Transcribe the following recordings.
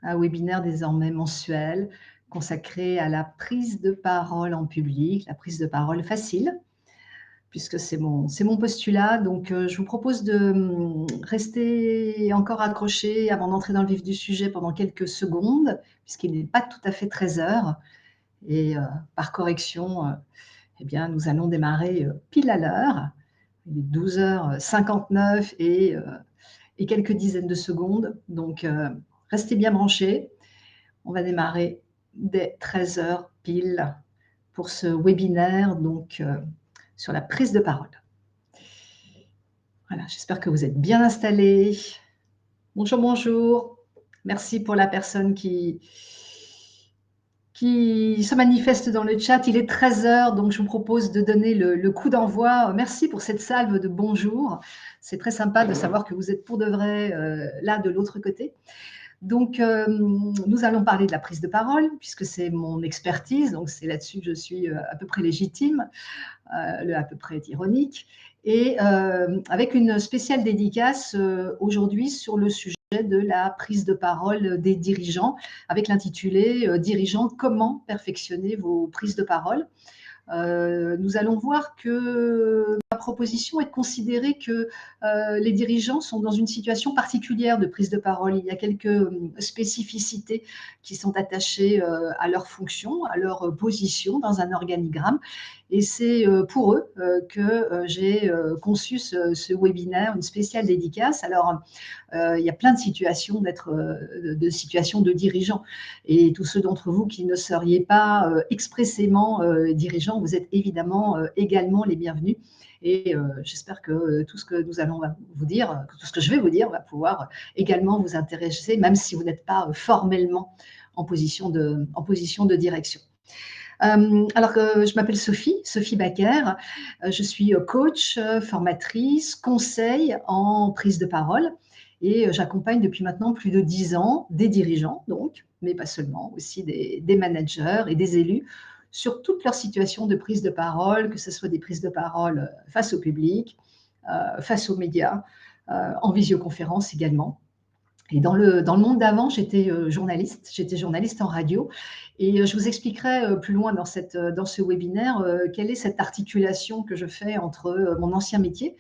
un webinaire désormais mensuel consacré à la prise de parole en public, la prise de parole facile, puisque c'est mon postulat. Donc, je vous propose de rester encore accroché avant d'entrer dans le vif du sujet pendant quelques secondes, puisqu'il n'est pas tout à fait 13 heures. Et par correction, eh bien, nous allons démarrer pile à l'heure. Il est 12h59 et quelques dizaines de secondes. Donc, restez bien branchés. On va démarrer dès 13 heures pile pour ce webinaire donc, sur la prise de parole. Voilà, j'espère que vous êtes bien installés. Bonjour, bonjour. Merci pour la personne qui se manifeste dans le chat. Il est 13 heures, donc je vous propose de donner le coup d'envoi. Merci pour cette salve de bonjour. C'est très sympa de savoir que vous êtes pour de vrai là de l'autre côté. Donc, nous allons parler de la prise de parole, puisque c'est mon expertise, donc c'est là-dessus que je suis à peu près légitime. Le à peu près est ironique, et avec une spéciale dédicace aujourd'hui sur le sujet de la prise de parole des dirigeants, avec l'intitulé Dirigeants, comment perfectionner vos prises de parole. Nous allons voir que ma proposition est de considérer que les dirigeants sont dans une situation particulière de prise de parole. Il y a quelques spécificités qui sont attachées à leur fonction, à leur position dans un organigramme. Et c'est pour eux que j'ai conçu ce webinaire, une spéciale dédicace. Alors, il y a plein de situations de situations de dirigeants. Et tous ceux d'entre vous qui ne seriez pas expressément dirigeants, vous êtes évidemment également les bienvenus. Et j'espère que tout ce que nous allons vous dire, que tout ce que je vais vous dire va pouvoir également vous intéresser, même si vous n'êtes pas formellement en position de direction. Alors que je m'appelle Sophie Baker, je suis coach, formatrice, conseil en prise de parole, et j'accompagne depuis maintenant plus de 10 ans des dirigeants, donc, mais pas seulement, aussi des managers et des élus sur toute leur situation de prise de parole, que ce soit des prises de parole face au public, face aux médias, en visioconférence également. Et dans le monde d'avant, j'étais journaliste en radio, et je vous expliquerai plus loin dans ce webinaire quelle est cette articulation que je fais entre mon ancien métier,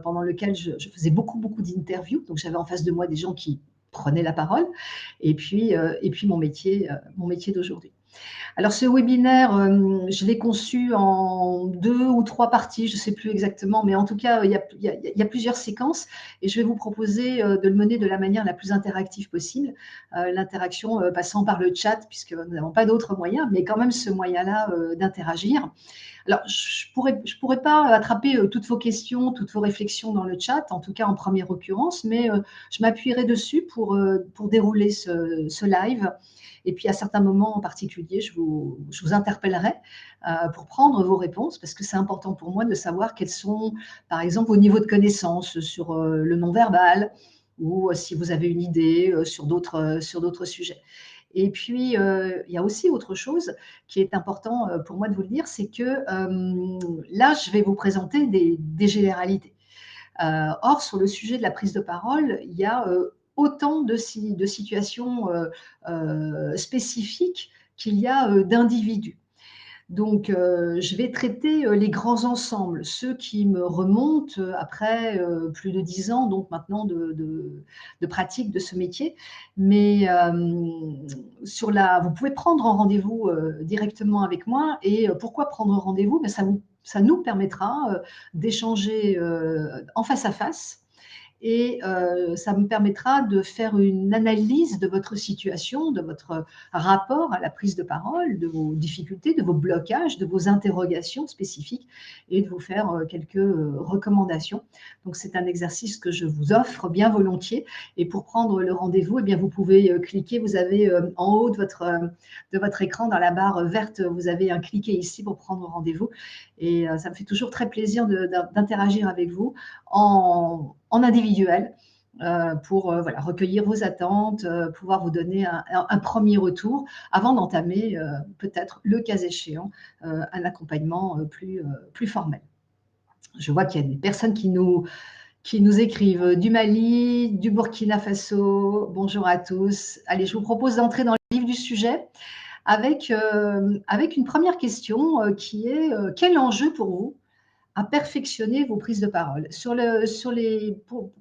pendant lequel je faisais beaucoup d'interviews, donc j'avais en face de moi des gens qui prenaient la parole, et puis mon métier d'aujourd'hui. Alors ce webinaire, je l'ai conçu en 2 ou 3 parties, je ne sais plus exactement, mais en tout cas, il y a plusieurs séquences, et je vais vous proposer de le mener de la manière la plus interactive possible. L'interaction passant par le chat, puisque nous n'avons pas d'autre moyen, mais quand même ce moyen-là d'interagir. Alors, je pourrais pas attraper toutes vos questions, toutes vos réflexions dans le chat, en tout cas en première occurrence, mais je m'appuierai dessus pour dérouler ce live. Et puis, à certains moments en particulier, je vous interpellerai pour prendre vos réponses, parce que c'est important pour moi de savoir quels sont, par exemple, vos niveaux de connaissances sur le non-verbal, ou si vous avez une idée sur d'autres sujets. Et puis, il y a aussi autre chose qui est important pour moi de vous le dire, c'est que là, je vais vous présenter des généralités. Or, sur le sujet de la prise de parole, il y a autant de situations spécifiques qu'il y a d'individus. Donc, je vais traiter les grands ensembles, ceux qui me remontent après plus de 10 ans, donc maintenant de pratique de ce métier. Mais vous pouvez prendre un rendez-vous directement avec moi. Et pourquoi prendre rendez-vous? Ben, ça nous permettra d'échanger en face à face, et ça me permettra de faire une analyse de votre situation, de votre rapport à la prise de parole, de vos difficultés, de vos blocages, de vos interrogations spécifiques, et de vous faire quelques recommandations. Donc c'est un exercice que je vous offre bien volontiers, et pour prendre le rendez-vous, eh bien, vous pouvez cliquer, vous avez en haut de votre écran, dans la barre verte, vous avez un cliquer ici pour prendre rendez-vous, et ça me fait toujours très plaisir d'interagir avec vous en individuel, pour voilà, recueillir vos attentes, pouvoir vous donner un premier retour avant d'entamer peut-être, le cas échéant, un accompagnement plus formel. Je vois qu'il y a des personnes qui nous écrivent du Mali, du Burkina Faso. Bonjour à tous. Allez, je vous propose d'entrer dans le vif du sujet avec une première question qui est quel enjeu pour vous à perfectionner vos prises de parole.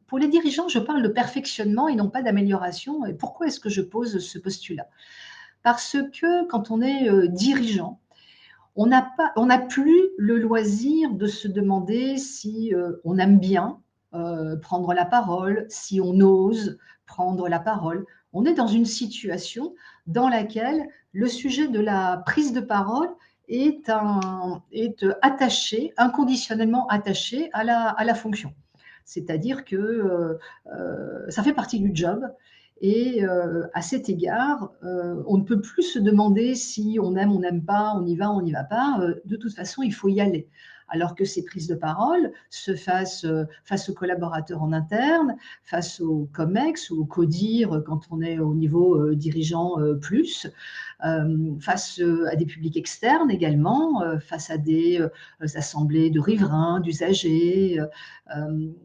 Pour les dirigeants, je parle de perfectionnement et non pas d'amélioration. Et pourquoi est-ce que je pose ce postulat? Parce que quand on est dirigeant, on n'a plus le loisir de se demander si on aime bien prendre la parole, si on ose prendre la parole. On est dans une situation dans laquelle le sujet de la prise de parole est attaché, inconditionnellement attaché à la fonction. C'est-à-dire que ça fait partie du job. Et à cet égard, on ne peut plus se demander si on n'aime pas, on n'y va pas. De toute façon, il faut y aller. Alors que ces prises de parole se fassent face aux collaborateurs en interne, face aux COMEX ou aux CODIR quand on est au niveau dirigeant plus, face à des publics externes également, face à des assemblées de riverains, d'usagers,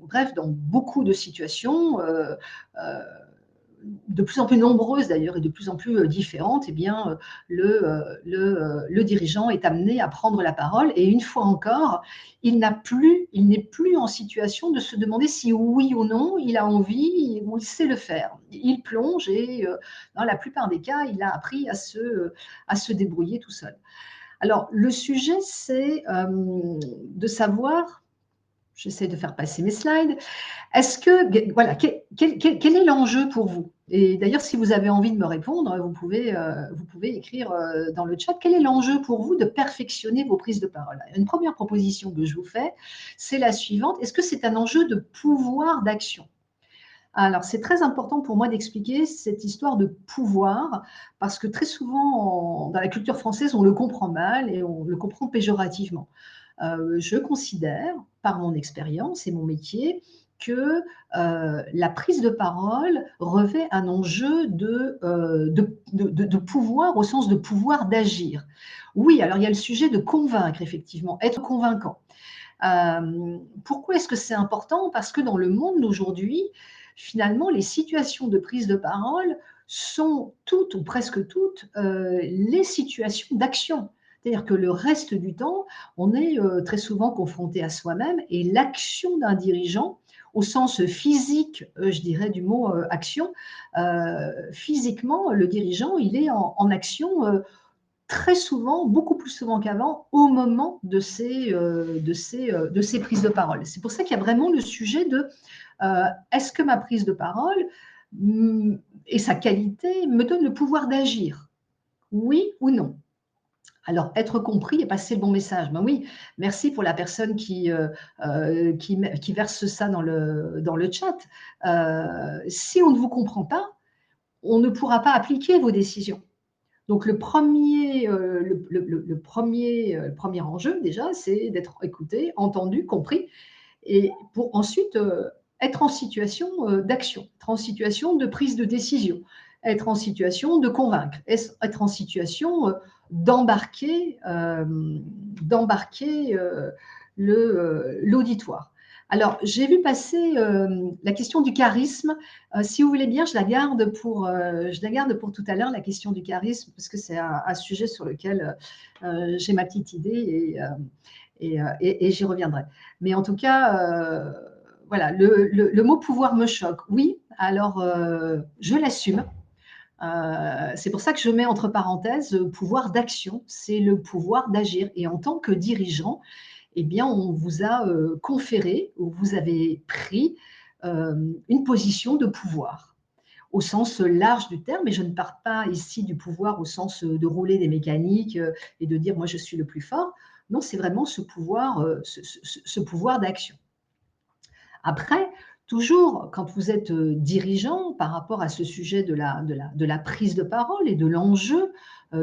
bref, dans beaucoup de situations. De plus en plus nombreuses d'ailleurs et de plus en plus différentes, eh bien, le dirigeant est amené à prendre la parole et une fois encore, il n'est plus en situation de se demander si oui ou non il a envie ou il sait le faire. Il plonge et dans la plupart des cas, il a appris à se débrouiller tout seul. Alors, le sujet, c'est de savoir, j'essaie de faire passer mes slides, est-ce que, voilà, quel est l'enjeu pour vous? Et d'ailleurs, si vous avez envie de me répondre, vous pouvez écrire dans le chat, quel est l'enjeu pour vous de perfectionner vos prises de parole? Une première proposition que je vous fais, c'est la suivante. Est-ce que c'est un enjeu de pouvoir d'action? Alors, c'est très important pour moi d'expliquer cette histoire de pouvoir, parce que très souvent, dans la culture française, on le comprend mal et on le comprend péjorativement. Je considère, par mon expérience et mon métier, que la prise de parole revêt un enjeu de pouvoir au sens de pouvoir d'agir. Oui, alors il y a le sujet de convaincre, effectivement, être convaincant. Pourquoi est-ce que c'est important? Parce que dans le monde d'aujourd'hui, finalement, les situations de prise de parole sont toutes ou presque toutes les situations d'action. C'est-à-dire que le reste du temps, on est très souvent confronté à soi-même et l'action d'un dirigeant, au sens physique, je dirais, du mot action, physiquement, le dirigeant, il est en action très souvent, beaucoup plus souvent qu'avant, au moment de ces prises de parole. C'est pour ça qu'il y a vraiment le sujet de est-ce que ma prise de parole et sa qualité me donne le pouvoir d'agir? Oui ou non? Alors, être compris et passer le bon message. Ben oui, merci pour la personne qui verse ça dans le chat. Si on ne vous comprend pas, on ne pourra pas appliquer vos décisions. Donc le premier enjeu déjà, c'est d'être écouté, entendu, compris et pour ensuite, être en situation, d'action, être en situation de prise de décision, être en situation de convaincre, être en situation, d'embarquer, l'auditoire. Alors, j'ai vu passer, la question du charisme. Si vous voulez bien, je la garde pour tout à l'heure, la question du charisme, parce que c'est un sujet sur lequel, j'ai ma petite idée et j'y reviendrai. Mais en tout cas, voilà, le mot pouvoir me choque. Oui, alors je l'assume. C'est pour ça que je mets entre parenthèses pouvoir d'action, c'est le pouvoir d'agir. Et en tant que dirigeant, eh bien, on vous a conféré ou vous avez pris une position de pouvoir au sens large du terme, et je ne parle pas ici du pouvoir au sens de rouler des mécaniques et de dire moi je suis le plus fort. Non, c'est vraiment ce pouvoir, ce pouvoir d'action. Après, toujours quand vous êtes dirigeant par rapport à ce sujet de la prise de parole et de l'enjeu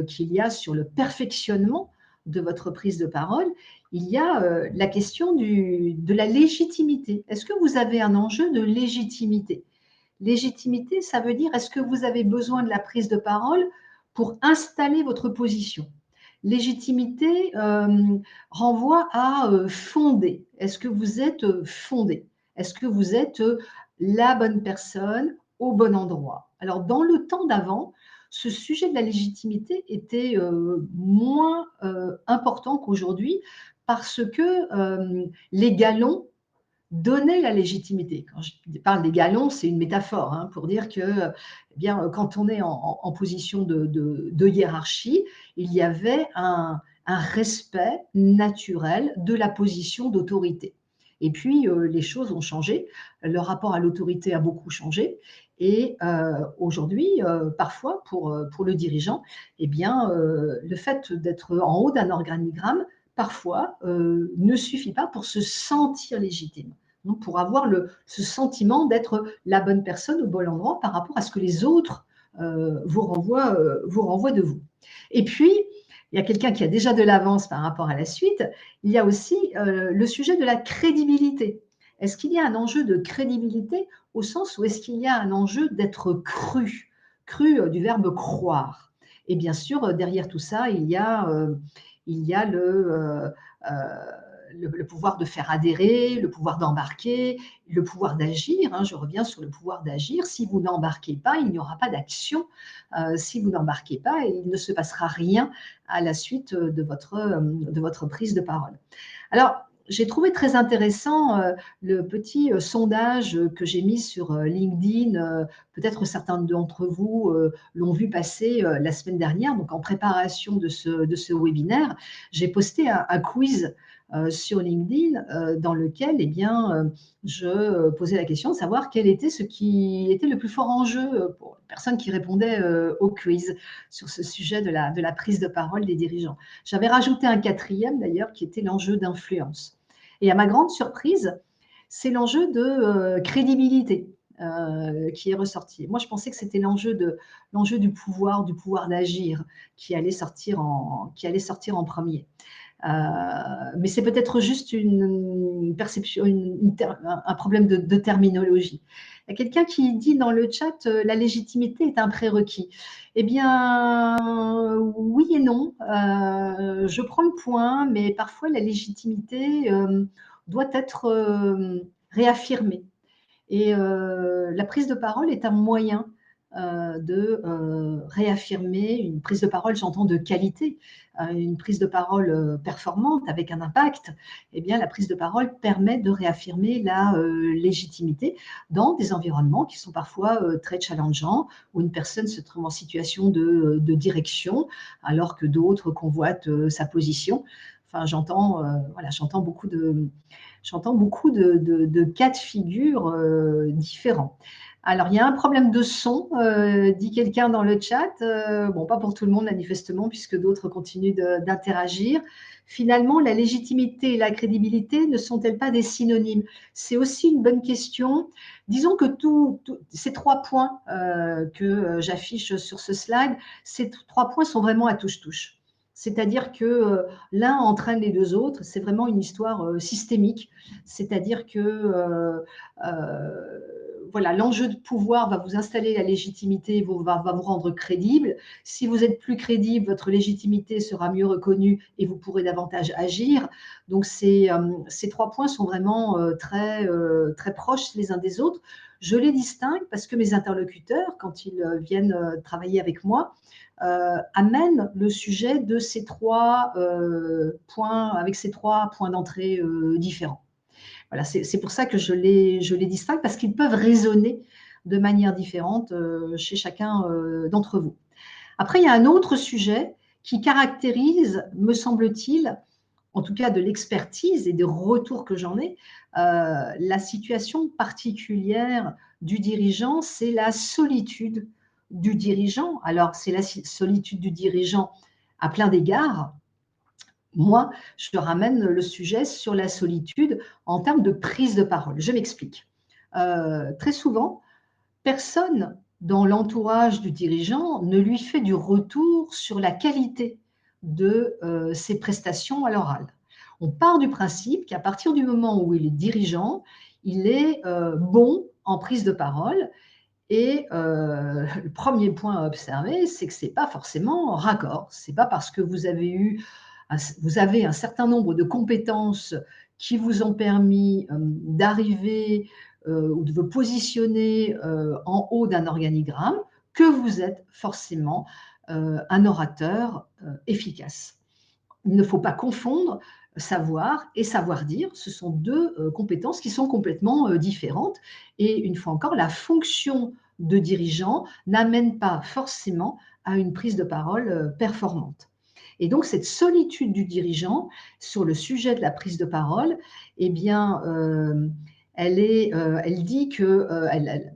qu'il y a sur le perfectionnement de votre prise de parole, il y a la question de la légitimité. Est-ce que vous avez un enjeu de légitimité? Légitimité, ça veut dire est-ce que vous avez besoin de la prise de parole pour installer votre position? Légitimité renvoie à fonder. Est-ce que vous êtes fondé? Est-ce que vous êtes la bonne personne au bon endroit? Alors, dans le temps d'avant, ce sujet de la légitimité était moins important qu'aujourd'hui parce que les galons donnaient la légitimité. Quand je parle des galons, c'est une métaphore hein, pour dire que eh bien, quand on est en position de hiérarchie, il y avait un respect naturel de la position d'autorité. Et puis, les choses ont changé. Le rapport à l'autorité a beaucoup changé. Et aujourd'hui, parfois, pour le dirigeant, eh bien, le fait d'être en haut d'un organigramme, parfois, ne suffit pas pour se sentir légitime. Donc, pour avoir ce sentiment d'être la bonne personne au bon endroit par rapport à ce que les autres vous renvoient de vous. Et puis, il y a quelqu'un qui a déjà de l'avance par rapport à la suite. Il y a aussi le sujet de la crédibilité. Est-ce qu'il y a un enjeu de crédibilité au sens où est-ce qu'il y a un enjeu d'être cru, cru du verbe croire? Et bien sûr, derrière tout ça, il y a le pouvoir de faire adhérer, le pouvoir d'embarquer, le pouvoir d'agir. Hein, je reviens sur le pouvoir d'agir. Si vous n'embarquez pas, il n'y aura pas d'action. Si vous n'embarquez pas, il ne se passera rien à la suite de votre prise de parole. Alors, j'ai trouvé très intéressant le petit sondage que j'ai mis sur LinkedIn. Peut-être certains d'entre vous l'ont vu passer la semaine dernière. Donc, en préparation de ce webinaire, j'ai posté un quiz sur LinkedIn dans lequel eh bien, je posais la question de savoir quel était ce qui était le plus fort en jeu pour les personnes qui répondaient au quiz sur ce sujet de la prise de parole des dirigeants. J'avais rajouté un quatrième d'ailleurs qui était l'enjeu d'influence. Et à ma grande surprise, c'est l'enjeu de crédibilité qui est ressorti. Moi, je pensais que c'était l'enjeu du pouvoir d'agir qui allait sortir en premier. Mais c'est peut-être juste une perception, un problème de terminologie. Il y a quelqu'un qui dit dans le chat la légitimité est un prérequis. Eh bien, oui et non. Je prends le point, mais parfois la légitimité doit être réaffirmée. Et la prise de parole est un moyen de réaffirmer une prise de parole, j'entends de qualité, une prise de parole performante avec un impact. Eh bien, la prise de parole permet de réaffirmer la légitimité dans des environnements qui sont parfois très challengeants, où une personne se trouve en situation de direction, alors que d'autres convoitent sa position. Enfin, j'entends beaucoup de cas de figure différents. Alors, il y a un problème de son, dit quelqu'un dans le chat. Bon, pas pour tout le monde, manifestement, puisque d'autres continuent d'interagir. Finalement, la légitimité et la crédibilité ne sont-elles pas des synonymes? C'est aussi une bonne question. Disons que ces 3 points que j'affiche sur ce slide, ces 3 points sont vraiment à touche-touche. C'est-à-dire que l'un entraîne les deux autres. C'est vraiment une histoire systémique. C'est-à-dire que voilà, l'enjeu de pouvoir va vous installer la légitimité, va vous rendre crédible. Si vous êtes plus crédible, votre légitimité sera mieux reconnue et vous pourrez davantage agir. Donc, ces 3 points sont vraiment très proches les uns des autres. Je les distingue parce que mes interlocuteurs, quand ils viennent travailler avec moi, amène le sujet de ces 3 points, avec ces 3 points d'entrée différents. Voilà, c'est pour ça que je les distingue parce qu'ils peuvent résonner de manière différente chez chacun d'entre vous. Après, il y a un autre sujet qui caractérise, me semble-t-il, en tout cas de l'expertise et des retours que j'en ai, la situation particulière du dirigeant, c'est la solitude du dirigeant. Alors, c'est la solitude du dirigeant à plein d'égards. Moi, je ramène le sujet sur la solitude en termes de prise de parole. Je m'explique. Très souvent, personne dans l'entourage du dirigeant ne lui fait du retour sur la qualité de ses prestations à l'oral. On part du principe qu'à partir du moment où il est dirigeant, il est bon en prise de parole. Et le premier point à observer, c'est que ce n'est pas forcément raccord. Ce n'est pas parce que vous avez un certain nombre de compétences qui vous ont permis d'arriver ou de vous positionner en haut d'un organigramme, que vous êtes forcément un orateur efficace. Il ne faut pas confondre savoir et savoir-dire. Ce sont deux compétences qui sont complètement différentes. Et une fois encore, la fonction de dirigeant n'amène pas forcément à une prise de parole performante. Et donc, cette solitude du dirigeant sur le sujet de la prise de parole, eh bien, elle dit que,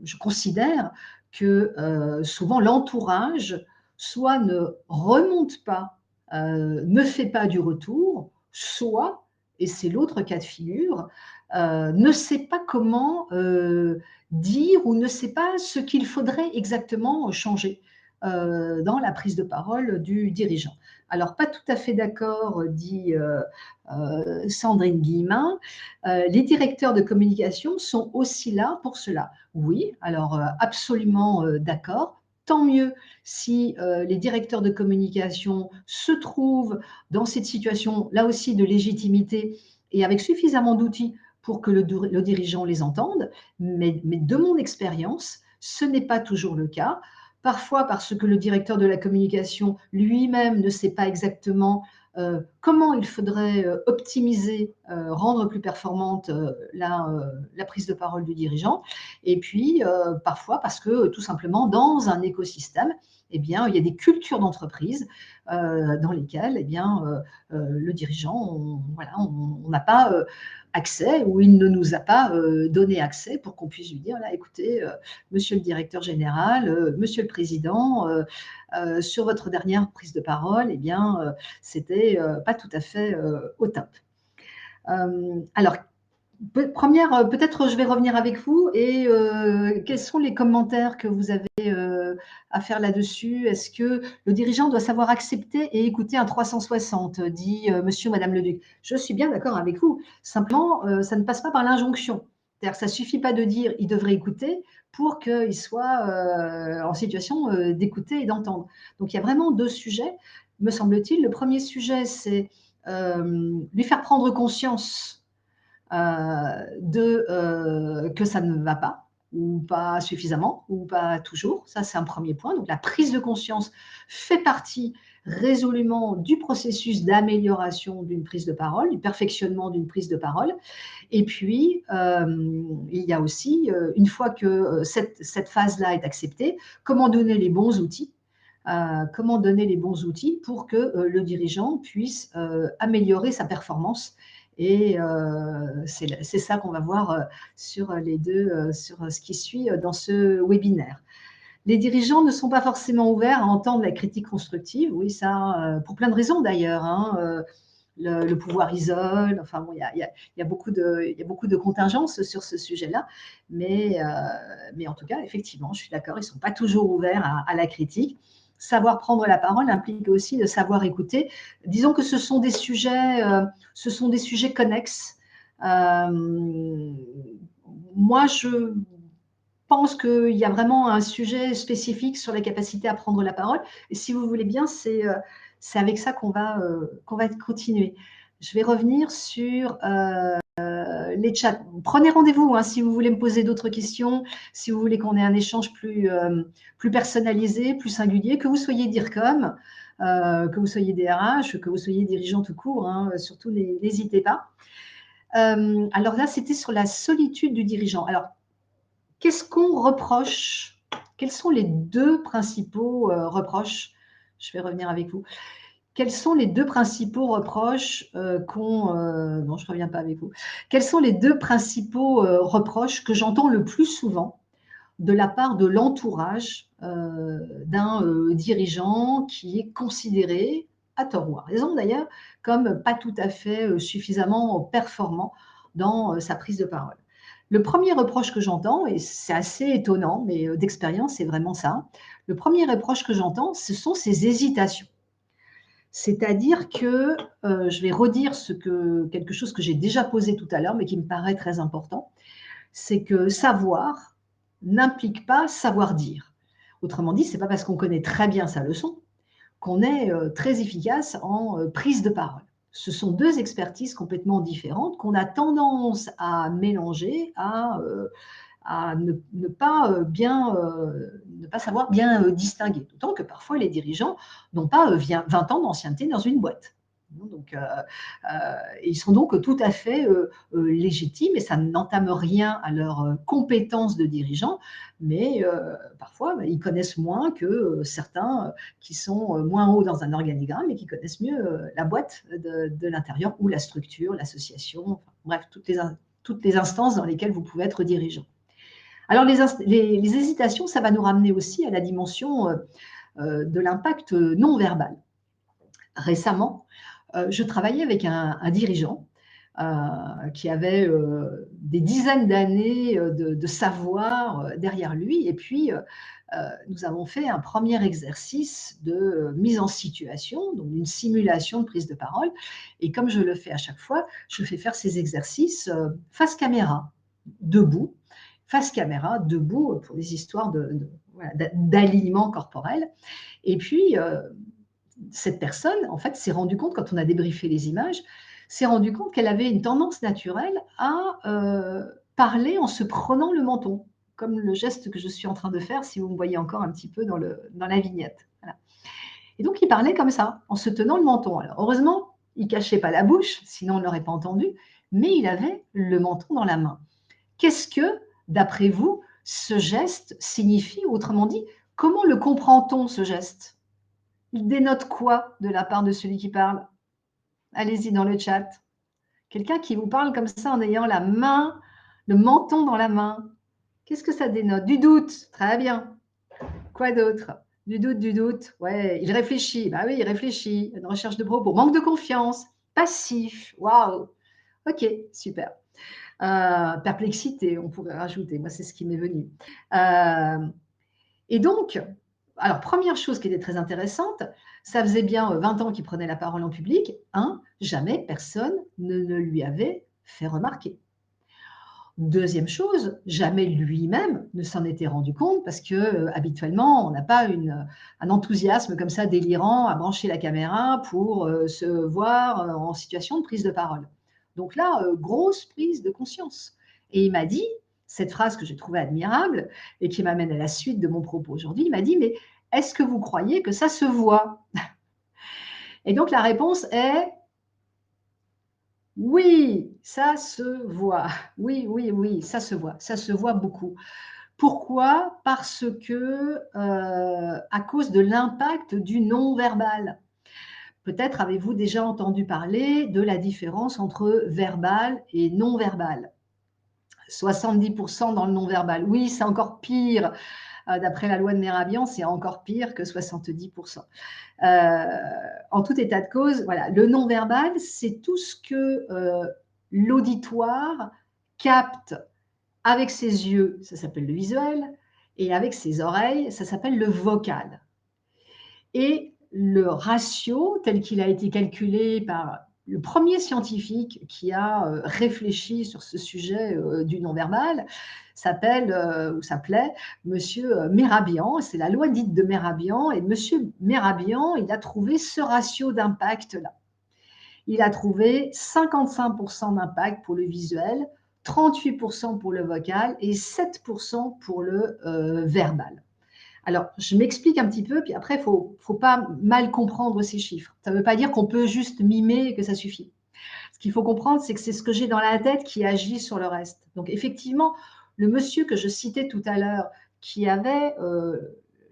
je considère que souvent l'entourage soit ne remonte pas, ne fait pas du retour, soit, et c'est l'autre cas de figure, ne sait pas comment dire ou ne sait pas ce qu'il faudrait exactement changer dans la prise de parole du dirigeant. Alors, pas tout à fait d'accord, dit Sandrine Guillemin. Les directeurs de communication sont aussi là pour cela. Oui, alors absolument d'accord. Tant mieux si les directeurs de communication se trouvent dans cette situation, là aussi, de légitimité et avec suffisamment d'outils pour que le dirigeant les entende. Mais de mon expérience, ce n'est pas toujours le cas. Parfois parce que le directeur de la communication lui-même ne sait pas exactement comment il faudrait optimiser, rendre plus performante la prise de parole du dirigeant. Et puis, parfois parce que tout simplement, dans un écosystème, eh bien, il y a des cultures d'entreprise dans lesquelles eh bien, le dirigeant, on n'a pas accès ou il ne nous a pas donné accès pour qu'on puisse lui dire, là, écoutez, monsieur le directeur général, monsieur le président, sur votre dernière prise de parole, eh bien, c'était pas tout à fait au top. Alors, première, peut-être je vais revenir avec vous et quels sont les commentaires que vous avez à faire là-dessus? Est-ce que le dirigeant doit savoir accepter et écouter un 360, dit monsieur ou madame Leduc? Je suis bien d'accord avec vous. Simplement, ça ne passe pas par l'injonction. C'est-à-dire que ça ne suffit pas de dire il devrait écouter pour qu'il soit en situation d'écouter et d'entendre. Donc il y a vraiment deux sujets, me semble-t-il. Le premier sujet, c'est lui faire prendre conscience que ça ne va pas, ou pas suffisamment, ou pas toujours. Ça, c'est un premier point. Donc, la prise de conscience fait partie résolument du processus d'amélioration d'une prise de parole, du perfectionnement d'une prise de parole. Et puis, il y a aussi, une fois que cette phase-là est acceptée, comment donner les bons outils pour que le dirigeant puisse améliorer sa performance. Et c'est ça qu'on va voir sur sur ce qui suit dans ce webinaire. Les dirigeants ne sont pas forcément ouverts à entendre la critique constructive, oui, ça, pour plein de raisons d'ailleurs, hein, le pouvoir isole, enfin bon, il y a beaucoup de contingences sur ce sujet-là, mais en tout cas, effectivement, je suis d'accord, ils ne sont pas toujours ouverts à la critique. Savoir prendre la parole implique aussi de savoir écouter. Disons que ce sont des sujets connexes. Moi, je pense qu'il y a vraiment un sujet spécifique sur la capacité à prendre la parole. Et si vous voulez bien, c'est avec ça qu'on va continuer. Je vais revenir sur les chats. Prenez rendez-vous hein, si vous voulez me poser d'autres questions, si vous voulez qu'on ait un échange plus personnalisé, plus singulier, que vous soyez DIRCOM, que vous soyez DRH, que vous soyez dirigeant tout court, hein, surtout n'hésitez pas. Alors là, c'était sur la solitude du dirigeant. Alors, qu'est-ce qu'on reproche? Quels sont les deux principaux reproches? Je vais revenir avec vous. Quels sont les deux principaux reproches non, je ne reviens pas avec vous. Quels sont les deux principaux reproches que j'entends le plus souvent de la part de l'entourage d'un dirigeant qui est considéré, à tort ou à raison d'ailleurs, comme pas tout à fait suffisamment performant dans sa prise de parole? Le premier reproche que j'entends, et c'est assez étonnant, mais d'expérience, c'est vraiment ça. Le premier reproche que j'entends, ce sont ces hésitations. C'est-à-dire que, je vais redire quelque chose que j'ai déjà posé tout à l'heure, mais qui me paraît très important, c'est que savoir n'implique pas savoir dire. Autrement dit, ce n'est pas parce qu'on connaît très bien sa leçon qu'on est très efficace en prise de parole. Ce sont deux expertises complètement différentes qu'on a tendance à mélanger, à ne pas ne pas savoir bien distinguer. D'autant que parfois les dirigeants n'ont pas 20 ans d'ancienneté dans une boîte. Donc, ils sont donc tout à fait légitimes et ça n'entame rien à leur compétence de dirigeant, mais parfois ils connaissent moins que certains qui sont moins hauts dans un organigramme et qui connaissent mieux la boîte de l'intérieur ou la structure, l'association, enfin, bref, toutes les instances dans lesquelles vous pouvez être dirigeant. Alors, les hésitations, ça va nous ramener aussi à la dimension de l'impact non verbal. Récemment, je travaillais avec un dirigeant qui avait des dizaines d'années de savoir derrière lui. Et puis, nous avons fait un premier exercice de mise en situation, donc une simulation de prise de parole. Et comme je le fais à chaque fois, je fais faire ces exercices face caméra, debout, face caméra, debout, pour des histoires d'alignement corporel. Et puis, cette personne, en fait, s'est rendue compte, quand on a débriefé les images, s'est rendue compte qu'elle avait une tendance naturelle à parler en se prenant le menton, comme le geste que je suis en train de faire, si vous me voyez encore un petit peu dans la vignette. Voilà. Et donc, il parlait comme ça, en se tenant le menton. Alors, heureusement, il ne cachait pas la bouche, sinon on ne l'aurait pas entendu, mais il avait le menton dans la main. Qu'est-ce que, d'après vous, ce geste signifie? Autrement dit, comment le comprend-on, ce geste? Il dénote quoi de la part de celui qui parle? Allez-y dans le chat. Quelqu'un qui vous parle comme ça en ayant la main, le menton dans la main. Qu'est-ce que ça dénote? Du doute. Très bien. Quoi d'autre? Du doute, du doute. Ouais, il réfléchit. Bah oui, il réfléchit. Une recherche de propos. Manque de confiance. Passif. Waouh. Ok, super. Perplexité, on pourrait rajouter. Moi, c'est ce qui m'est venu. Et donc, alors, première chose qui était très intéressante, ça faisait bien 20 ans qu'il prenait la parole en public. Jamais personne ne lui avait fait remarquer. Deuxième chose, jamais lui-même ne s'en était rendu compte parce que habituellement, on n'a pas un enthousiasme comme ça délirant à brancher la caméra pour se voir en situation de prise de parole. Donc là, grosse prise de conscience. Et il m'a dit, cette phrase que j'ai trouvée admirable et qui m'amène à la suite de mon propos aujourd'hui, il m'a dit, mais est-ce que vous croyez que ça se voit? Et donc la réponse est oui, ça se voit. Oui, oui, oui, ça se voit. Ça se voit beaucoup. Pourquoi? Parce que à cause de l'impact du non-verbal. Peut-être avez-vous déjà entendu parler de la différence entre verbal et non-verbal. 70% dans le non-verbal. Oui, c'est encore pire. D'après la loi de Merabian, c'est encore pire que 70%. En tout état de cause, voilà, le non-verbal, c'est tout ce que l'auditoire capte avec ses yeux, ça s'appelle le visuel, et avec ses oreilles, ça s'appelle le vocal. Et le ratio, tel qu'il a été calculé par le premier scientifique qui a réfléchi sur ce sujet du non-verbal, s'appelait Monsieur Merabian. C'est la loi dite de Merabian. Et Monsieur Merabian, il a trouvé ce ratio d'impact-là. Il a trouvé 55% d'impact pour le visuel, 38% pour le vocal et 7% pour le verbal. Alors, je m'explique un petit peu, puis après, il ne faut pas mal comprendre ces chiffres. Ça ne veut pas dire qu'on peut juste mimer et que ça suffit. Ce qu'il faut comprendre, c'est que c'est ce que j'ai dans la tête qui agit sur le reste. Donc, effectivement, le monsieur que je citais tout à l'heure, qui avait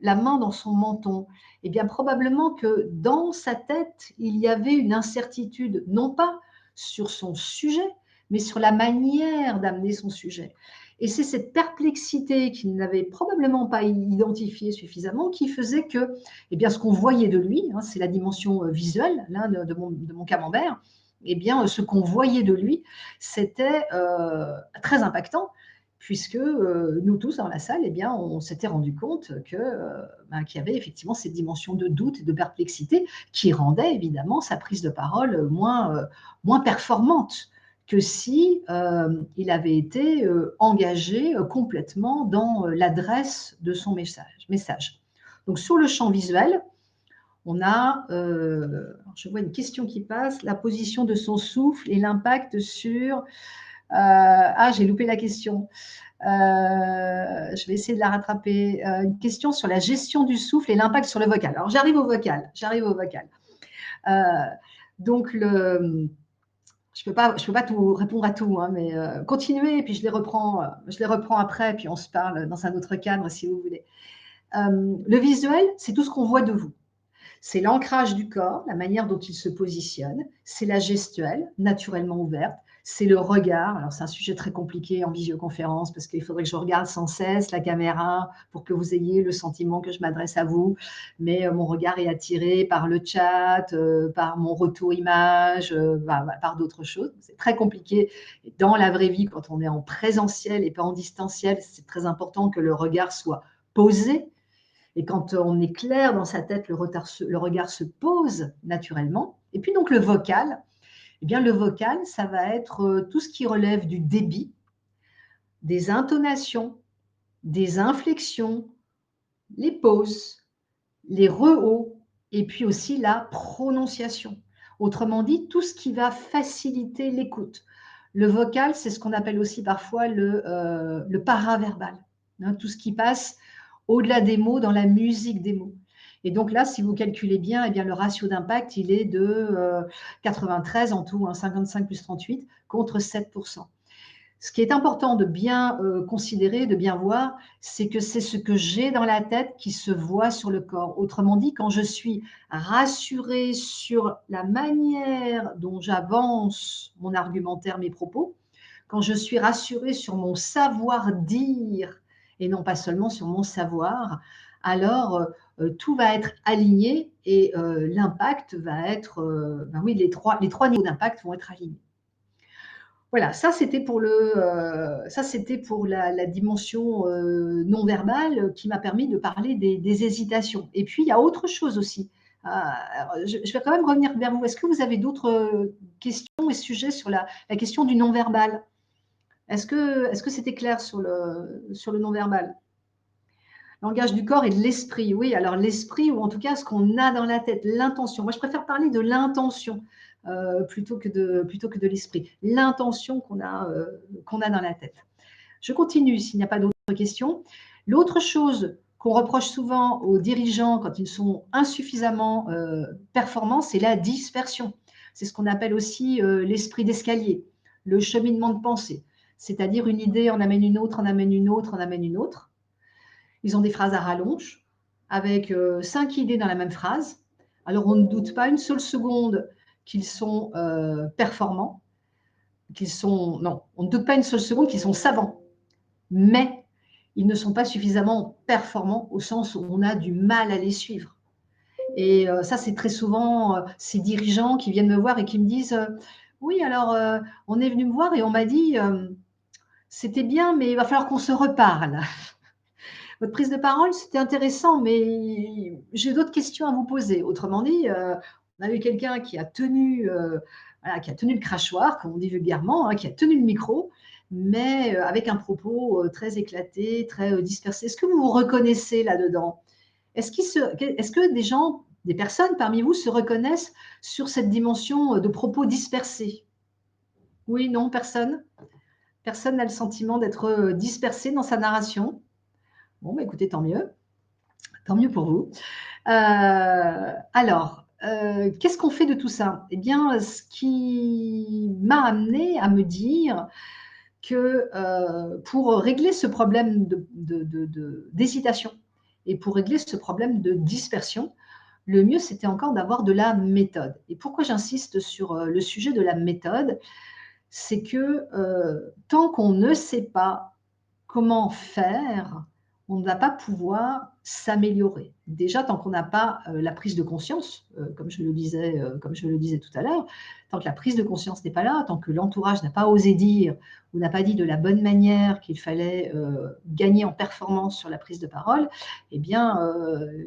la main dans son menton, eh bien, probablement que dans sa tête, il y avait une incertitude, non pas sur son sujet, mais sur la manière d'amener son sujet. Et c'est cette perplexité qu'il n'avait probablement pas identifiée suffisamment qui faisait que, eh bien, ce qu'on voyait de lui, c'est la dimension visuelle de mon camembert, eh bien, ce qu'on voyait de lui, c'était très impactant, puisque nous tous dans la salle, eh bien, on s'était rendu compte qu'il y avait effectivement cette dimension de doute et de perplexité qui rendait évidemment sa prise de parole moins performante que si il avait été engagé complètement dans l'adresse de son message. Donc sur le champ visuel, On a, je vois une question qui passe, la position de son souffle et l'impact sur… ah, j'ai loupé la question. Je vais essayer de la rattraper. Une question sur la gestion du souffle et l'impact sur le vocal. Alors, j'arrive au vocal. Donc, je peux pas tout répondre à tout, hein, mais continuez, et puis je les reprends après, puis on se parle dans un autre cadre, si vous voulez. Le visuel, c'est tout ce qu'on voit de vous. C'est l'ancrage du corps, la manière dont il se positionne, c'est la gestuelle, naturellement ouverte, c'est le regard. Alors, c'est un sujet très compliqué en visioconférence parce qu'il faudrait que je regarde sans cesse la caméra pour que vous ayez le sentiment que je m'adresse à vous. Mais mon regard est attiré par le chat, par mon retour image, par d'autres choses. C'est très compliqué. Et dans la vraie vie, quand on est en présentiel et pas en distanciel, c'est très important que le regard soit posé. Et quand on est clair dans sa tête, le regard se pose naturellement. Et puis donc le vocal, eh bien le vocal, ça va être tout ce qui relève du débit, des intonations, des inflexions, les pauses, les rehauts, et puis aussi la prononciation. Autrement dit, tout ce qui va faciliter l'écoute. Le vocal, c'est ce qu'on appelle aussi parfois le paraverbal, hein, tout ce qui passe au-delà des mots, dans la musique des mots. Et donc là, si vous calculez bien, eh bien le ratio d'impact, il est de 93 en tout, hein, 55 plus 38, contre 7%. Ce qui est important de bien considérer, de bien voir, c'est que c'est ce que j'ai dans la tête qui se voit sur le corps. Autrement dit, quand je suis rassurée sur la manière dont j'avance mon argumentaire, mes propos, quand je suis rassurée sur mon savoir-dire et non pas seulement sur mon savoir, alors tout va être aligné et l'impact va être, oui, les trois niveaux d'impact vont être alignés. Voilà, ça c'était pour la dimension non verbale qui m'a permis de parler des hésitations. Et puis il y a autre chose aussi. Je vais quand même revenir vers vous. Est-ce que vous avez d'autres questions et sujets sur la question du non verbal? Est-ce que c'était clair sur le non verbal? Langage du corps et de l'esprit. Oui, alors l'esprit, ou en tout cas ce qu'on a dans la tête, l'intention. Moi, je préfère parler de l'intention plutôt que de l'esprit. L'intention qu'on a dans la tête. Je continue s'il n'y a pas d'autres questions. L'autre chose qu'on reproche souvent aux dirigeants quand ils sont insuffisamment performants, c'est la dispersion. C'est ce qu'on appelle aussi l'esprit d'escalier, le cheminement de pensée. C'est-à-dire une idée en amène une autre, en amène une autre, en amène une autre. Ils ont des phrases à rallonge, avec 5 idées dans la même phrase. Alors, on ne doute pas une seule seconde qu'ils sont performants, non, on ne doute pas une seule seconde qu'ils sont savants, mais ils ne sont pas suffisamment performants au sens où on a du mal à les suivre. Et ça, c'est très souvent ces dirigeants qui viennent me voir et qui me disent oui, alors, on est venu me voir et on m'a dit c'était bien, mais il va falloir qu'on se reparle. Votre prise de parole, c'était intéressant, mais j'ai d'autres questions à vous poser. Autrement dit, on a eu quelqu'un qui a tenu le crachoir, comme on dit vulgairement, hein, qui a tenu le micro, mais avec un propos très éclaté, très dispersé. Est-ce que vous vous reconnaissez là-dedans? Est-ce que des personnes parmi vous se reconnaissent sur cette dimension de propos dispersés? Oui, non, personne? Personne n'a le sentiment d'être dispersé dans sa narration? Bon, bah, écoutez, tant mieux pour vous. Alors, qu'est-ce qu'on fait de tout ça? Eh bien, ce qui m'a amené à me dire que pour régler ce problème d'hésitation et pour régler ce problème de dispersion, le mieux, c'était encore d'avoir de la méthode. Et pourquoi j'insiste sur le sujet de la méthode? C'est que tant qu'on ne sait pas comment faire, on ne va pas pouvoir s'améliorer. Déjà, tant qu'on n'a pas la prise de conscience, comme je le disais tout à l'heure, tant que la prise de conscience n'est pas là, tant que l'entourage n'a pas osé dire ou n'a pas dit de la bonne manière qu'il fallait gagner en performance sur la prise de parole, eh bien,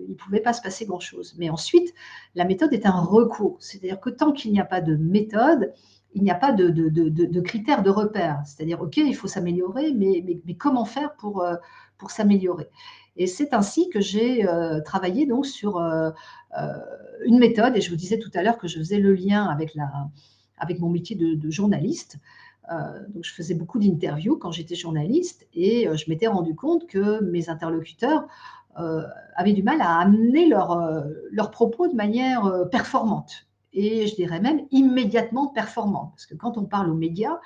il ne pouvait pas se passer grand-chose. Mais ensuite, la méthode est un recours. C'est-à-dire que tant qu'il n'y a pas de méthode, il n'y a pas de critères, de repères. C'est-à-dire, OK, il faut s'améliorer, mais comment faire pour s'améliorer? Et c'est ainsi que j'ai travaillé donc sur une méthode, et je vous disais tout à l'heure que je faisais le lien avec mon métier de journaliste. Donc je faisais beaucoup d'interviews quand j'étais journaliste et je m'étais rendu compte que mes interlocuteurs avaient du mal à amener leurs propos de manière performante. Et je dirais même immédiatement performante. Parce que quand on parle aux médias,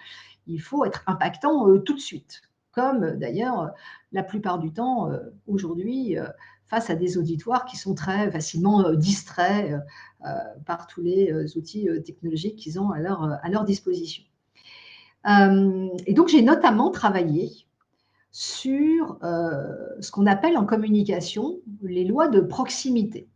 il faut être impactant tout de suite. Comme d'ailleurs la plupart du temps aujourd'hui face à des auditoires qui sont très facilement distraits par tous les outils technologiques qu'ils ont à leur disposition. Et donc j'ai notamment travaillé sur ce qu'on appelle en communication les lois de proximité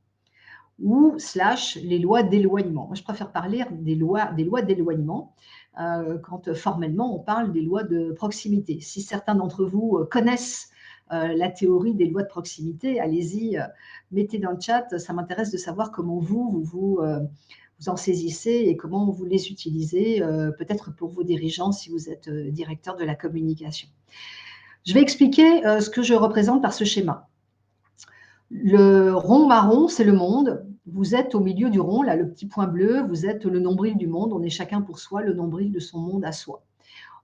ou slash les lois d'éloignement. Moi, je préfère parler des lois d'éloignement quand formellement on parle des lois de proximité. Si certains d'entre vous connaissent la théorie des lois de proximité, allez-y, mettez dans le chat. Ça m'intéresse de savoir comment vous en saisissez et comment vous les utilisez, peut-être pour vos dirigeants si vous êtes directeur de la communication. Je vais expliquer ce que je représente par ce schéma. Le rond marron, c'est le monde. Vous êtes au milieu du rond, là, le petit point bleu, vous êtes le nombril du monde. On est chacun pour soi, le nombril de son monde à soi.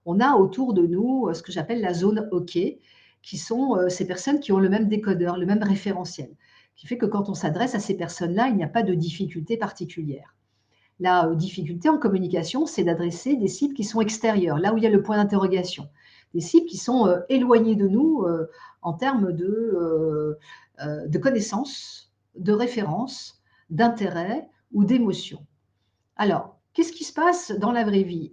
On a autour de nous ce que j'appelle la zone OK, qui sont ces personnes qui ont le même décodeur, le même référentiel, qui fait que quand on s'adresse à ces personnes-là, il n'y a pas de difficulté particulière. La difficulté en communication, c'est d'adresser des cibles qui sont extérieures, là où il y a le point d'interrogation. Des cibles qui sont éloignées de nous en termes de connaissances, de références, d'intérêts ou d'émotions. Alors, qu'est-ce qui se passe dans la vraie vie?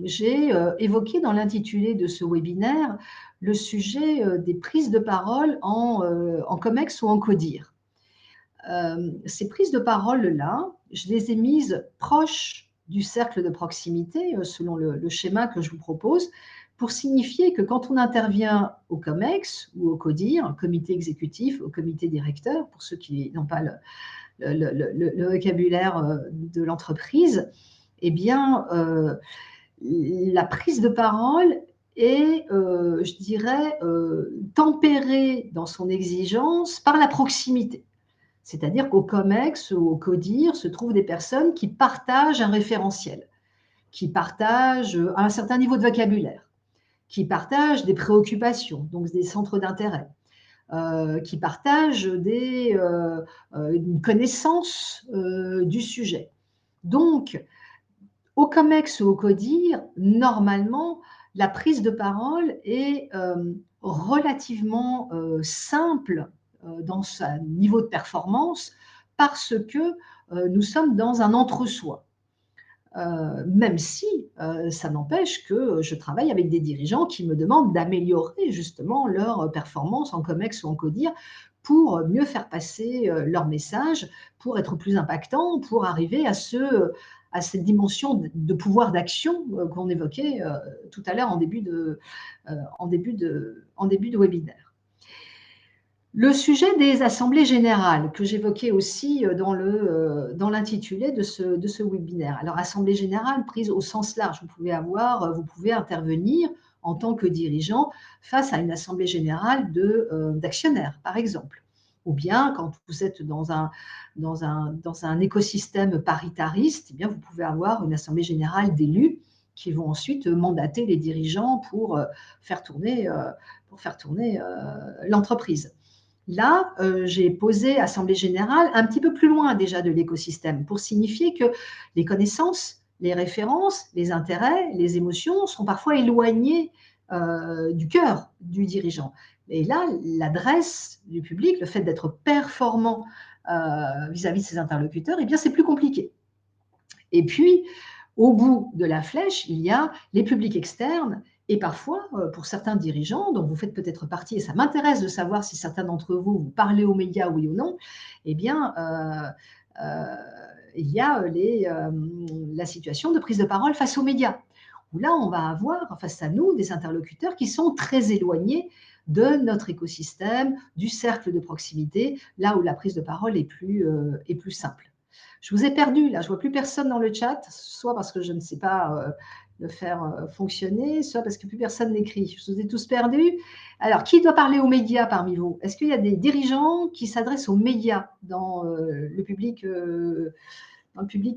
J'ai évoqué dans l'intitulé de ce webinaire le sujet des prises de parole en COMEX ou en CODIR. Ces prises de parole-là, je les ai mises proches du cercle de proximité, selon le schéma que je vous propose, pour signifier que quand on intervient au COMEX ou au CODIR, comité exécutif, au comité directeur, pour ceux qui n'ont pas le vocabulaire de l'entreprise, eh bien, la prise de parole est, je dirais, tempérée dans son exigence par la proximité. C'est-à-dire qu'au COMEX ou au CODIR se trouvent des personnes qui partagent un référentiel, qui partagent un certain niveau de vocabulaire, qui partagent des préoccupations, donc des centres d'intérêt, qui partagent une connaissance du sujet. Donc, au COMEX ou au CODIR, normalement, la prise de parole est relativement simple dans son niveau de performance parce que nous sommes dans un entre-soi. Même si ça n'empêche que je travaille avec des dirigeants qui me demandent d'améliorer justement leur performance en COMEX ou en CODIR pour mieux faire passer leur message, pour être plus impactant, pour arriver à cette dimension de pouvoir d'action qu'on évoquait tout à l'heure en début de webinaire. Le sujet des assemblées générales, que j'évoquais aussi dans l'intitulé de ce webinaire. Alors, assemblée générale prise au sens large, vous pouvez intervenir en tant que dirigeant face à une assemblée générale d'actionnaires, par exemple. Ou bien, quand vous êtes dans un écosystème paritariste, eh bien, vous pouvez avoir une assemblée générale d'élus qui vont ensuite mandater les dirigeants pour faire tourner l'entreprise. Là, j'ai posé assemblée générale un petit peu plus loin déjà de l'écosystème pour signifier que les connaissances, les références, les intérêts, les émotions sont parfois éloignés du cœur du dirigeant. Et là, l'adresse du public, le fait d'être performant vis-à-vis de ses interlocuteurs, eh bien, c'est plus compliqué. Et puis, au bout de la flèche, il y a les publics externes. Et parfois, pour certains dirigeants, dont vous faites peut-être partie, et ça m'intéresse de savoir si certains d'entre vous, vous parlez aux médias, oui ou non, eh bien, il y a la situation de prise de parole face aux médias, où là, on va avoir face à nous des interlocuteurs qui sont très éloignés de notre écosystème, du cercle de proximité, là où la prise de parole est plus simple. Je vous ai perdu, là, je ne vois plus personne dans le chat, soit parce que je ne sais pas le faire fonctionner, soit parce que plus personne n'écrit. Je vous ai tous perdus. Alors, qui doit parler aux médias parmi vous? Est-ce qu'il y a des dirigeants qui s'adressent aux médias dans le public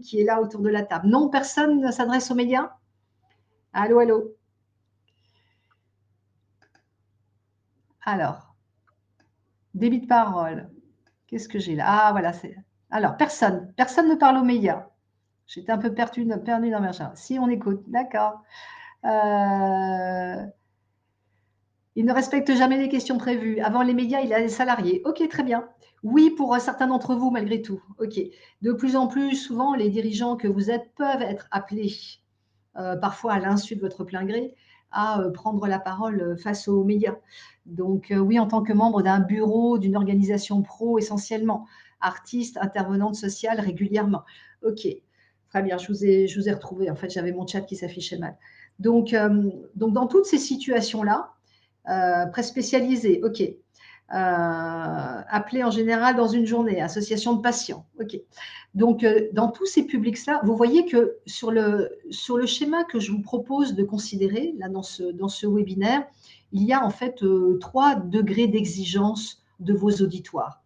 qui est là autour de la table? Non, personne ne s'adresse aux médias? Allô, allô? Alors, débit de parole. Qu'est-ce que j'ai là? Ah, voilà. Alors, personne. Personne ne parle aux médias. J'étais un peu perdue dans ma chambre. Si, on écoute. D'accord. Il ne respecte jamais les questions prévues. Avant les médias, il a les salariés. Ok, très bien. Oui, pour certains d'entre vous, malgré tout. Ok. De plus en plus, souvent, les dirigeants que vous êtes peuvent être appelés, parfois à l'insu de votre plein gré, à prendre la parole face aux médias. Donc, oui, en tant que membre d'un bureau, d'une organisation pro, essentiellement, artiste, intervenante sociale régulièrement. Ok, très bien, je vous ai retrouvé. En fait, j'avais mon chat qui s'affichait mal. Donc, dans toutes ces situations-là, presse spécialisée, ok. Appelé en général dans une journée, association de patients, ok. Donc, dans tous ces publics-là, vous voyez que sur le schéma que je vous propose de considérer, là, dans ce webinaire, il y a en fait 3 degrés d'exigence de vos auditoires.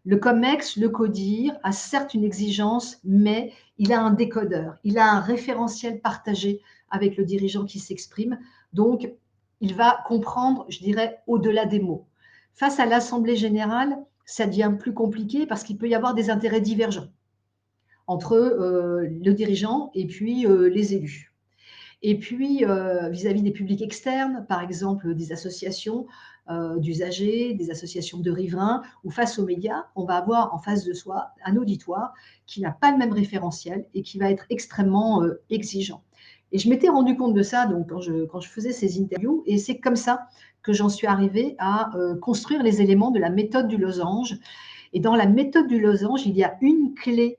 Le COMEX, le CODIR, a certes une exigence, mais il a un décodeur, il a un référentiel partagé avec le dirigeant qui s'exprime. Donc, il va comprendre, je dirais, au-delà des mots. Face à l'Assemblée générale, ça devient plus compliqué parce qu'il peut y avoir des intérêts divergents entre le dirigeant et puis les élus. Et puis, vis-à-vis des publics externes, par exemple des associations d'usagers, des associations de riverains, ou face aux médias, on va avoir en face de soi un auditoire qui n'a pas le même référentiel et qui va être extrêmement exigeant. Et je m'étais rendu compte de ça donc, quand je faisais ces interviews, et c'est comme ça que j'en suis arrivée à construire les éléments de la méthode du losange. Et dans la méthode du losange, il y a une clé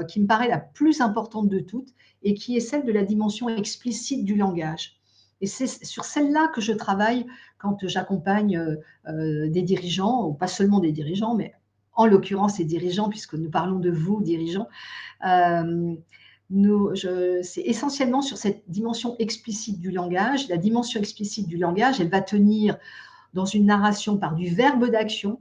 qui me paraît la plus importante de toutes, et qui est celle de la dimension explicite du langage. Et c'est sur celle-là que je travaille quand j'accompagne des dirigeants, ou pas seulement des dirigeants, mais en l'occurrence des dirigeants, puisque nous parlons de vous, dirigeants. C'est essentiellement sur cette dimension explicite du langage. La dimension explicite du langage, elle va tenir dans une narration par du verbe d'action,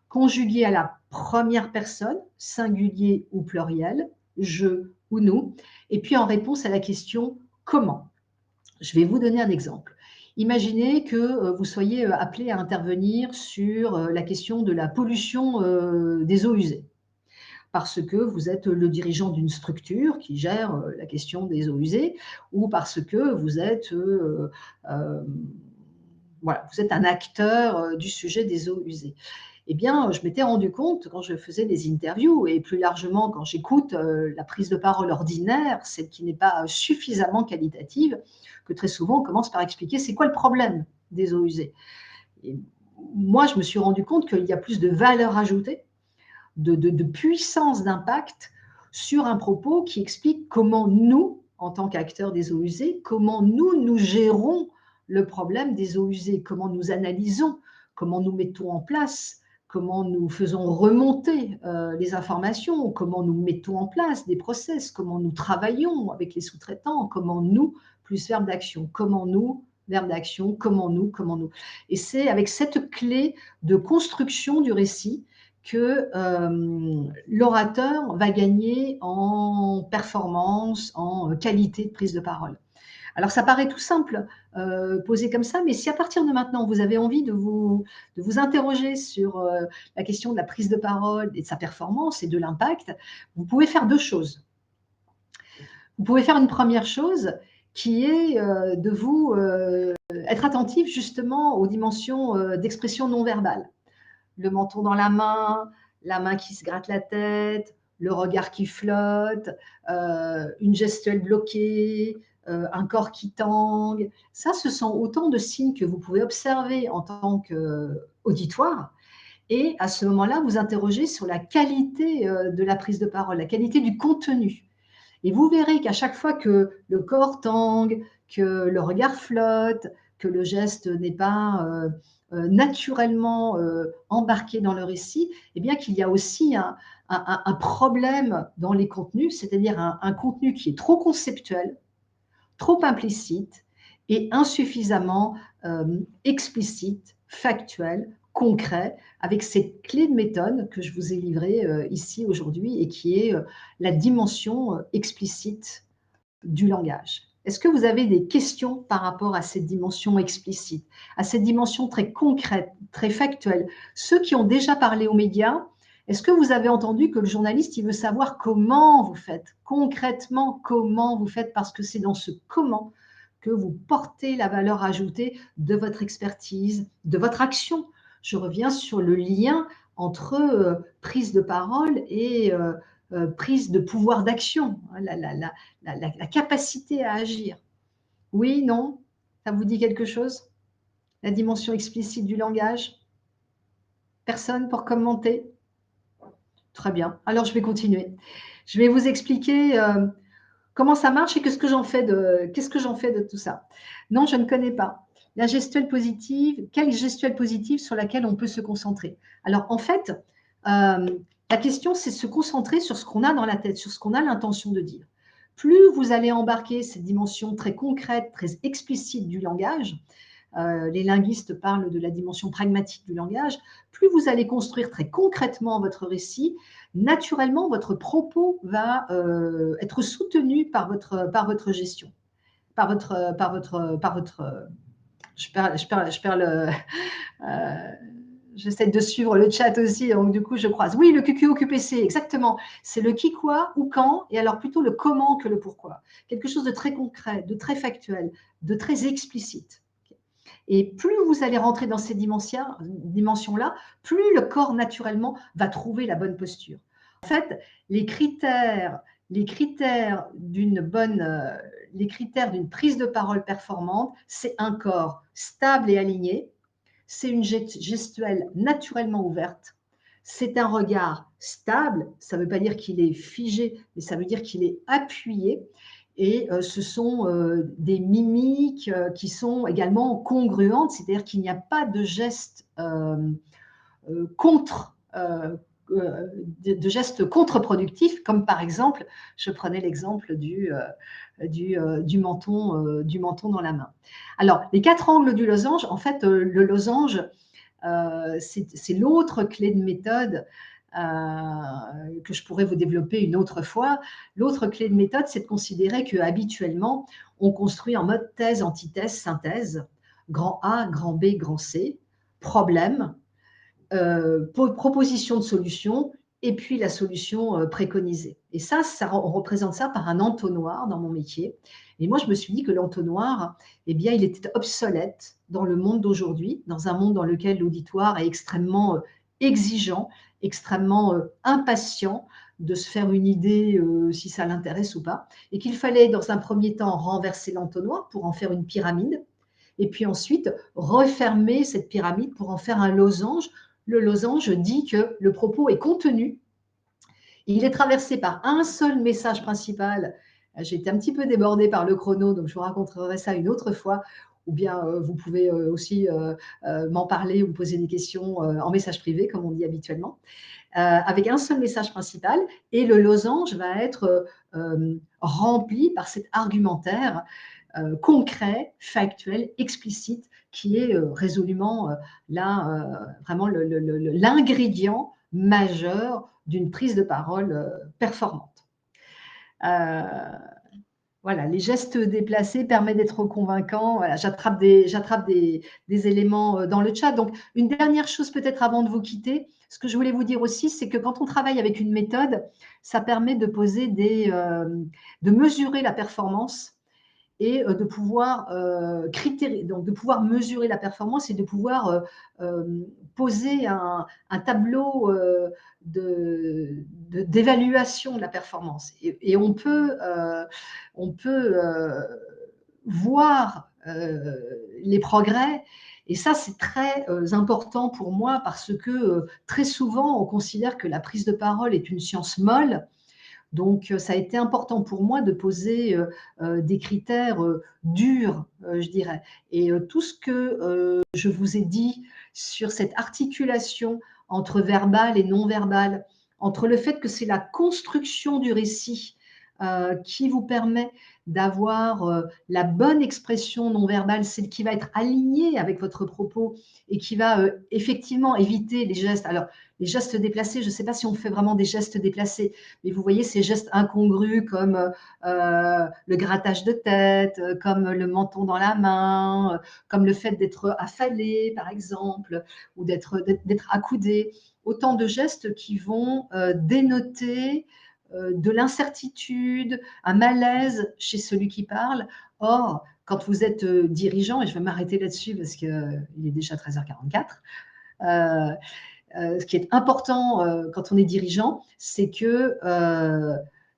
conjugué à la première personne, singulier ou pluriel, je ou nous, et puis en réponse à la question comment. Je vais vous donner un exemple. Imaginez que vous soyez appelé à intervenir sur la question de la pollution des eaux usées, parce que vous êtes le dirigeant d'une structure qui gère la question des eaux usées, ou parce que vous êtes voilà, vous êtes un acteur du sujet des eaux usées. Eh bien, je m'étais rendu compte quand je faisais des interviews, et plus largement quand j'écoute la prise de parole ordinaire, celle qui n'est pas suffisamment qualitative, que très souvent on commence par expliquer c'est quoi le problème des eaux usées. Et moi, je me suis rendu compte qu'il y a plus de valeur ajoutée, de puissance d'impact sur un propos qui explique comment nous, en tant qu'acteurs des eaux usées, comment nous gérons le problème des eaux usées, comment nous analysons, comment nous mettons en place, comment nous faisons remonter les informations, comment nous mettons en place des process, comment nous travaillons avec les sous-traitants, comment nous, plus verbe d'action, comment nous, verbe d'action, comment nous. Et c'est avec cette clé de construction du récit que l'orateur va gagner en performance, en qualité de prise de parole. Alors, ça paraît tout simple, posé comme ça, mais si à partir de maintenant, vous avez envie de vous interroger sur la question de la prise de parole et de sa performance et de l'impact, vous pouvez faire 2 choses. Vous pouvez faire une première chose qui est de vous être attentif justement aux dimensions d'expression non verbale. Le menton dans la main qui se gratte la tête, le regard qui flotte, une gestuelle bloquée, un corps qui tangue. Ça, ce sont autant de signes que vous pouvez observer en tant qu'auditoire. Et à ce moment-là, vous interrogez sur la qualité de la prise de parole, la qualité du contenu. Et vous verrez qu'à chaque fois que le corps tangue, que le regard flotte, que le geste n'est pas naturellement embarqué dans le récit, eh bien qu'il y a aussi un problème dans les contenus, c'est-à-dire un contenu qui est trop conceptuel, trop implicite et insuffisamment explicite, factuel, concret, avec cette clé de méthode que je vous ai livrée ici aujourd'hui et qui est la dimension explicite du langage. Est-ce que vous avez des questions par rapport à cette dimension explicite, à cette dimension très concrète, très factuelle? Ceux qui ont déjà parlé aux médias, est-ce que vous avez entendu que le journaliste, il veut savoir comment vous faites, concrètement comment vous faites, parce que c'est dans ce comment que vous portez la valeur ajoutée de votre expertise, de votre action. Je reviens sur le lien entre prise de parole et prise de pouvoir d'action, hein, la capacité à agir. Oui, non? Ça vous dit quelque chose? La dimension explicite du langage? Personne pour commenter? Très bien. Alors, je vais continuer. Je vais vous expliquer comment ça marche et qu'est-ce que j'en fais de tout ça. Non, je ne connais pas. La gestuelle positive, quelle gestuelle positive sur laquelle on peut se concentrer? Alors, en fait, la question, c'est de se concentrer sur ce qu'on a dans la tête, sur ce qu'on a l'intention de dire. Plus vous allez embarquer cette dimension très concrète, très explicite du langage, les linguistes parlent de la dimension pragmatique du langage, plus vous allez construire très concrètement votre récit, naturellement, votre propos va être soutenu par votre gestion, je perds le, euh, j'essaie de suivre le chat aussi, donc du coup je croise. Oui, le QQ au QPC, exactement. C'est le qui, quoi, ou quand, et alors plutôt le comment que le pourquoi. Quelque chose de très concret, de très factuel, de très explicite. Et plus vous allez rentrer dans ces dimensions-là, plus le corps naturellement va trouver la bonne posture. En fait, les critères d'une prise de parole performante, c'est un corps stable et aligné, c'est une gestuelle naturellement ouverte, c'est un regard stable, ça ne veut pas dire qu'il est figé, mais ça veut dire qu'il est appuyé, et ce sont des mimiques qui sont également congruentes, c'est-à-dire qu'il n'y a pas de geste de gestes contre-productifs, comme par exemple, je prenais l'exemple du menton dans la main. Alors, les 4 angles du losange, en fait, le losange, c'est l'autre clé de méthode que je pourrais vous développer une autre fois. L'autre clé de méthode, c'est de considérer qu'habituellement, on construit en mode thèse, antithèse, synthèse, grand A, grand B, grand C, problème, proposition de solution, et puis la solution préconisée. Et ça, on représente ça par un entonnoir dans mon métier. Et moi, je me suis dit que l'entonnoir, eh bien, il était obsolète dans le monde d'aujourd'hui, dans un monde dans lequel l'auditoire est extrêmement exigeant, extrêmement impatient de se faire une idée si ça l'intéresse ou pas, et qu'il fallait dans un premier temps renverser l'entonnoir pour en faire une pyramide, et puis ensuite refermer cette pyramide pour en faire un losange. Le losange dit que le propos est contenu, il est traversé par un seul message principal. J'ai été un petit peu débordée par le chrono, donc je vous raconterai ça une autre fois, ou bien vous pouvez aussi m'en parler ou poser des questions en message privé, comme on dit habituellement, avec un seul message principal, et le losange va être rempli par cet argumentaire concret, factuel, explicite, qui est résolument là, vraiment l'ingrédient majeur d'une prise de parole performante. Voilà, les gestes déplacés permettent d'être convaincants. Voilà, j'attrape des éléments dans le chat. Donc, une dernière chose peut-être avant de vous quitter, ce que je voulais vous dire aussi, c'est que quand on travaille avec une méthode, ça permet de de mesurer la performance et de pouvoir donc de pouvoir mesurer la performance et de pouvoir poser un tableau d'évaluation de la performance. Et on peut voir les progrès. Et ça, c'est très important pour moi parce que très souvent, on considère que la prise de parole est une science molle. Donc, ça a été important pour moi de poser des critères durs, je dirais. Et tout ce que je vous ai dit sur cette articulation entre verbal et non verbal, entre le fait que c'est la construction du récit qui vous permet d'avoir la bonne expression non verbale, celle qui va être alignée avec votre propos et qui va effectivement éviter les gestes. Alors, les gestes déplacés, je ne sais pas si on fait vraiment des gestes déplacés, mais vous voyez ces gestes incongrus comme le grattage de tête, comme le menton dans la main, comme le fait d'être affalé, par exemple, ou d'être accoudé. Autant de gestes qui vont dénoter de l'incertitude, un malaise chez celui qui parle. Or, quand vous êtes dirigeant, et je vais m'arrêter là-dessus parce qu'il est déjà 13h44, ce qui est important quand on est dirigeant, c'est que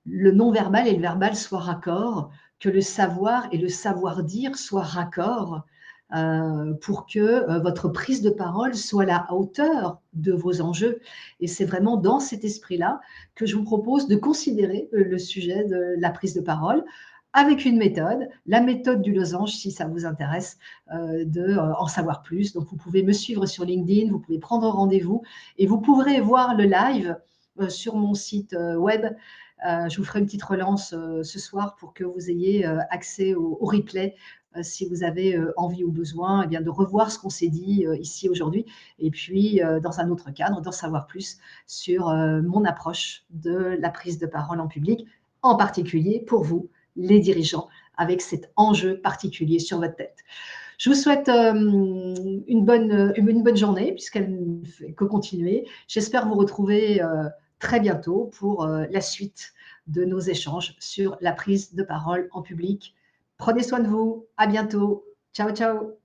le non-verbal et le verbal soient raccord, que le savoir et le savoir-dire soient raccord pour que votre prise de parole soit à la hauteur de vos enjeux. Et c'est vraiment dans cet esprit-là que je vous propose de considérer le sujet de la prise de parole avec une méthode, la méthode du losange, si ça vous intéresse en savoir plus. Donc, vous pouvez me suivre sur LinkedIn, vous pouvez prendre rendez-vous et vous pourrez voir le live sur mon site web. Je vous ferai une petite relance ce soir pour que vous ayez accès au replay si vous avez envie ou besoin de revoir ce qu'on s'est dit ici aujourd'hui et puis dans un autre cadre, d'en savoir plus sur mon approche de la prise de parole en public, en particulier pour vous, les dirigeants, avec cet enjeu particulier sur votre tête. Je vous souhaite une bonne journée, puisqu'elle ne fait que continuer. J'espère vous retrouver très bientôt pour la suite de nos échanges sur la prise de parole en public. Prenez soin de vous. À bientôt. Ciao, ciao.